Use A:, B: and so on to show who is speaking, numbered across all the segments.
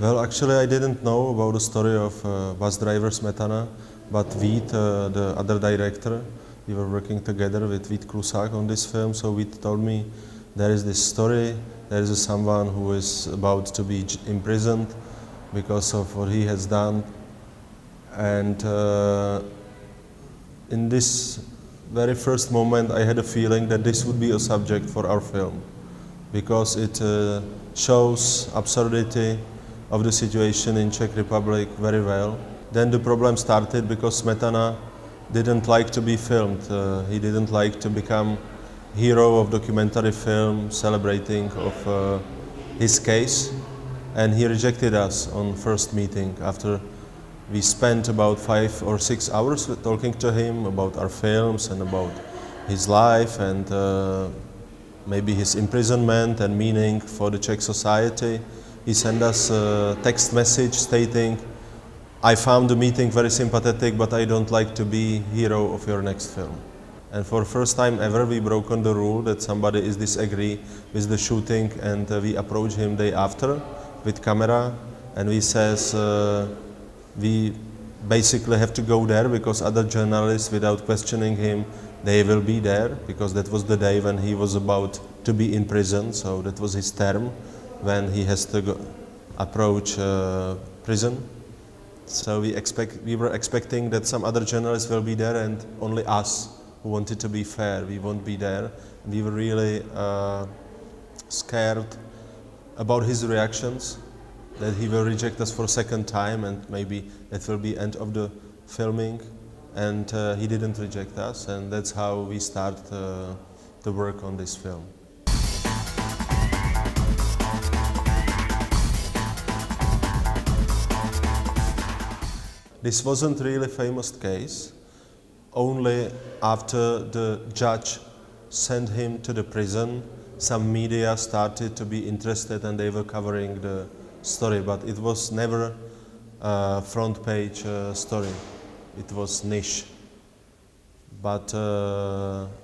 A: Well, actually, I didn't know about the story of bus driver Smetana, but Vít, the other director, we were working together with Vít Klusak on this film, so Vít told me there is this story, there is someone who is about to be imprisoned because of what he has done, and in this very first moment I had a feeling that this would be a subject for our film, because it shows absurdity of the situation in Czech Republic very well. Then the problem started because Smetana didn't like to be filmed. He didn't like to become hero of documentary film celebrating of his case, and he rejected us on first meeting after we spent about 5 or 6 hours talking to him about our films and about his life and maybe his imprisonment and meaning for the Czech society. He sent us a text message stating, "I found the meeting very sympathetic, but I don't like to be hero of your next film." And for the first time ever we broken the rule that somebody is disagree with the shooting, and we approach him day after with camera and we says we basically have to go there because other journalists, without questioning him, they will be there, because that was the day when he was about to be in prison, so that was his term when he has to go approach prison. So we were expecting that some other journalists will be there, and only us who wanted to be fair, we won't be there. We were really scared about his reactions, that he will reject us for a second time and maybe that will be end of the filming. And he didn't reject us, and that's how we start to work on this film. This wasn't really a famous case. Only after the judge sent him to the prison, some media started to be interested and they were covering the story, but it was never a front page story. It was niche. But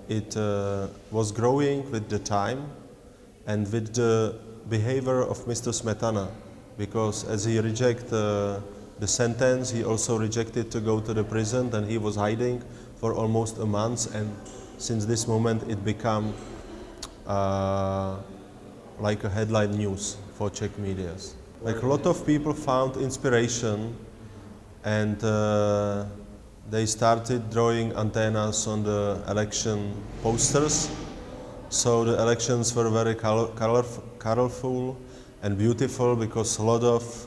A: it was growing with the time and with the behavior of Mr. Smetana, because as he rejected the sentence, he also rejected to go to the prison, and he was hiding for almost a month, and since this moment it became like a headline news for Czech medias. Like a lot of people found inspiration, and they started drawing antennas on the election posters. So the elections were very colorful and beautiful, because a lot of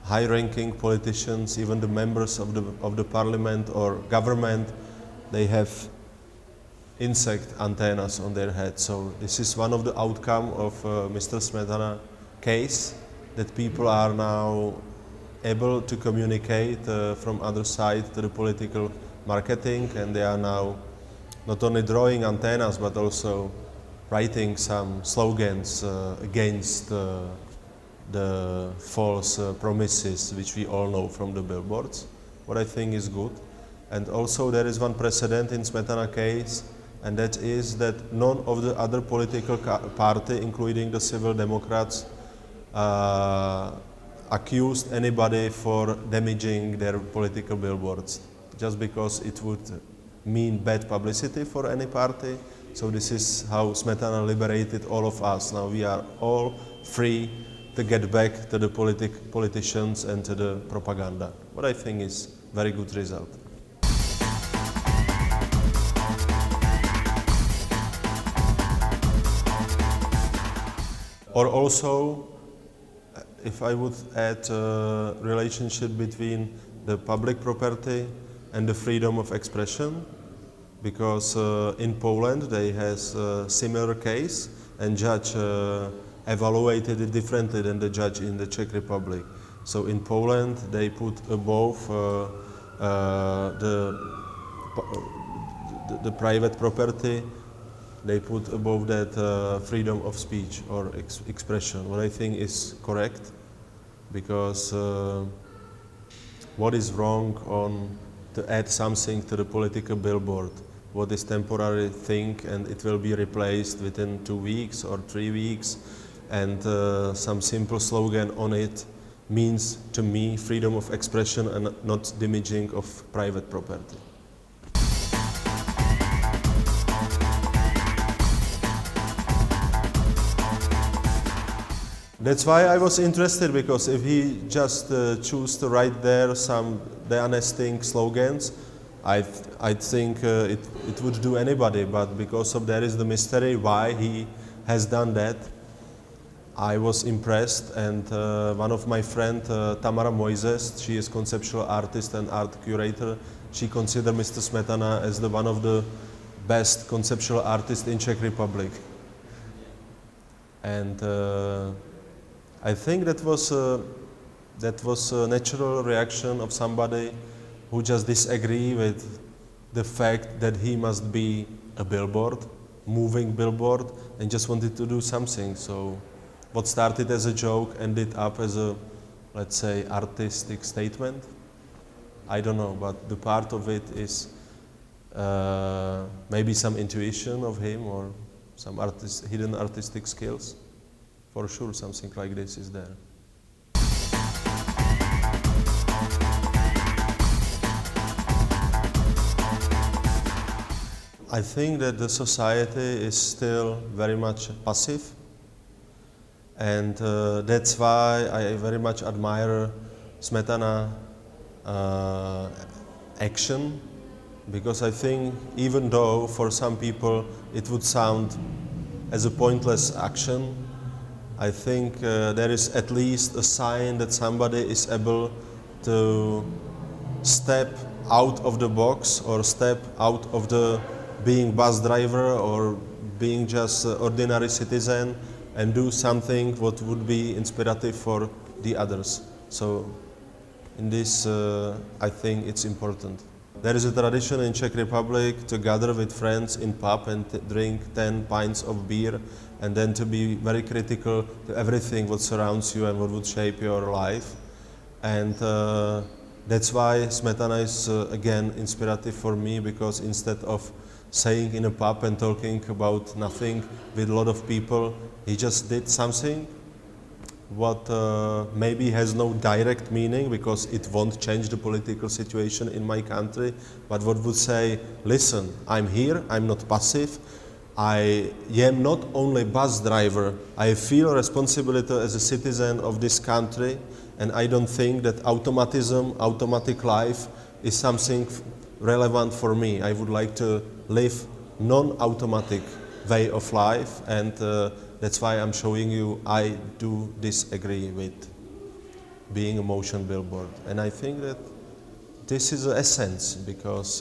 A: high-ranking politicians, even the members of the parliament or government, they have insect antennas on their head. So this is one of the outcome of Mr. Smetana case, that people are now able to communicate from other side to the political marketing, and they are now not only drawing antennas but also writing some slogans against the false promises which we all know from the billboards, what I think is good. And also there is one precedent in Smetana case, and that is that none of the other political party, including the Civil Democrats, accused anybody for damaging their political billboards, just because it would mean bad publicity for any party. So this is how Smetana liberated all of us. Now we are all free to get back to the politicians and to the propaganda. What I think is very good result. Or also, if I would add a relationship between the public property and the freedom of expression, because in Poland they has a similar case, and judge evaluated it differently than the judge in the Czech Republic. So in Poland they put above the private property, they put above that freedom of speech or expression, what I think is correct, because what is wrong on to add something to the political billboard, what is temporary thing and it will be replaced within 2 weeks or 3 weeks, and some simple slogan on it means to me freedom of expression and not damaging of private property. That's why I was interested, because if he just choose to write there some dehonesting slogans, I think it would do anybody, but because of there is the mystery why he has done that, I was impressed. And one of my friend, Tamara Moises, she is conceptual artist and art curator, she considered Mr. Smetana as one of the best conceptual artists in Czech Republic. And I think that was a natural reaction of somebody who just disagree with the fact that he must be a billboard, moving billboard, and just wanted to do something. So what started as a joke ended up as a, let's say, artistic statement. I don't know, but the part of it is maybe some intuition of him or some hidden artistic skills. For sure, something like this is there. I think that the society is still very much passive, and that's why I very much admire Smetana action, because I think even though for some people it would sound as a pointless action, I think there is at least a sign that somebody is able to step out of the box or step out of the being bus driver or being just an ordinary citizen and do something what would be inspirative for the others. So in this I think it's important. There is a tradition in Czech Republic to gather with friends in pub and drink 10 pints of beer, and then to be very critical to everything what surrounds you and what would shape your life. And that's why Smetana is again inspirative for me, because instead of saying in a pub and talking about nothing with a lot of people, he just did something what maybe has no direct meaning, because it won't change the political situation in my country, but what would say, listen, I'm here, I'm not passive, I am not only bus driver, I feel responsibility as a citizen of this country, and I don't think that automatic life is something relevant for me. I would like to live non-automatic way of life, and that's why I'm showing you I do disagree with being a motion billboard. And I think that this is the essence, because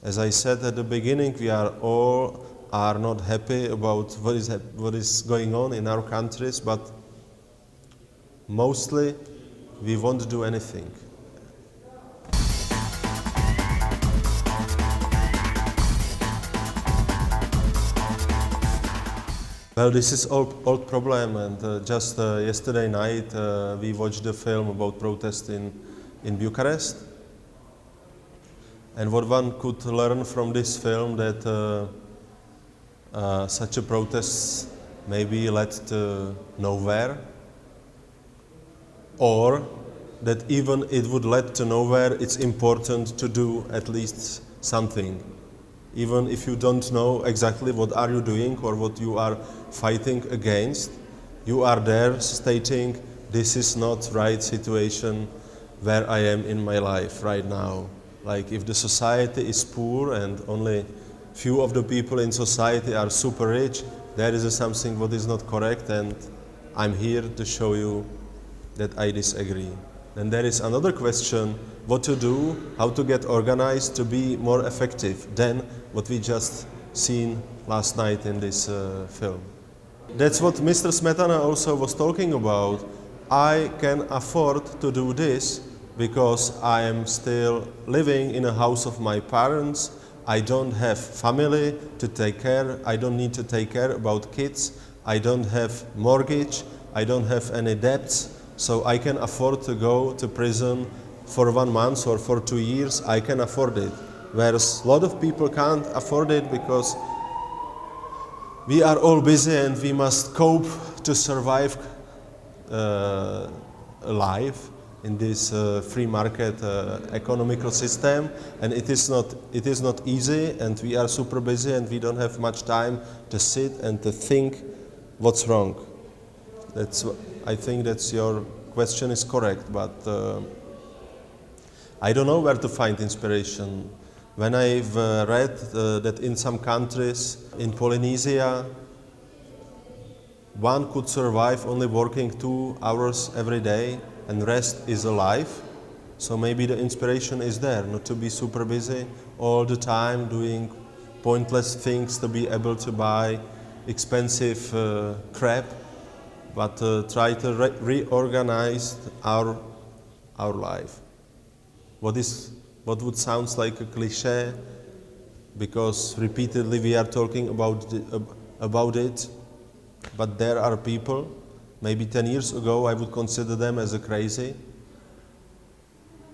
A: as I said at the beginning, we are all not happy about what is going on in our countries, but mostly we won't do anything. Well, this is old problem, and just yesterday night we watched a film about protest in Bucharest. And what one could learn from this film, that such a protest maybe led to nowhere, or that even it would lead to nowhere, it's important to do at least something. Even if you don't know exactly what are you doing or what you are fighting against, you are there stating, this is not right situation where I am in my life right now. Like if the society is poor and only few of the people in society are super rich, there is something what is not correct, and I'm here to show you that I disagree. Then there is another question, what to do, how to get organized to be more effective than what we just seen last night in this film. That's what Mr. Smetana also was talking about. I can afford to do this because I am still living in a house of my parents. I don't have family to take care. I don't need to take care about kids. I don't have mortgage. I don't have any debts. So I can afford to go to prison for 1 month or for 2 years. I can afford it. Whereas a lot of people can't afford it because we are all busy and we must cope to survive alive in this free market economical system, and it is not easy, and we are super busy, and we don't have much time to sit and to think what's wrong. I think that's your question is correct, but I don't know where to find inspiration. When I've read that in some countries, in Polynesia, one could survive only working 2 hours every day and rest is alive. So maybe the inspiration is there, not to be super busy all the time doing pointless things to be able to buy expensive crap, but try to reorganize our life. What would sound like a cliche, because repeatedly we are talking about it, but there are people, maybe 10 years ago I would consider them as a crazy,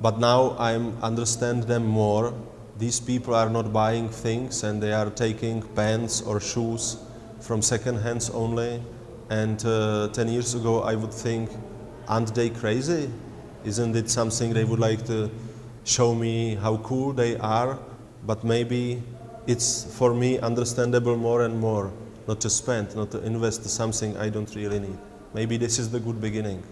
A: but now I understand them more. These people are not buying things and they are taking pants or shoes from second hands only, and 10 years ago I would think, aren't they crazy? Isn't it something they would like to show me how cool they are? But maybe it's for me understandable more and more, not to spend, not to invest something I don't really need. Maybe this is the good beginning.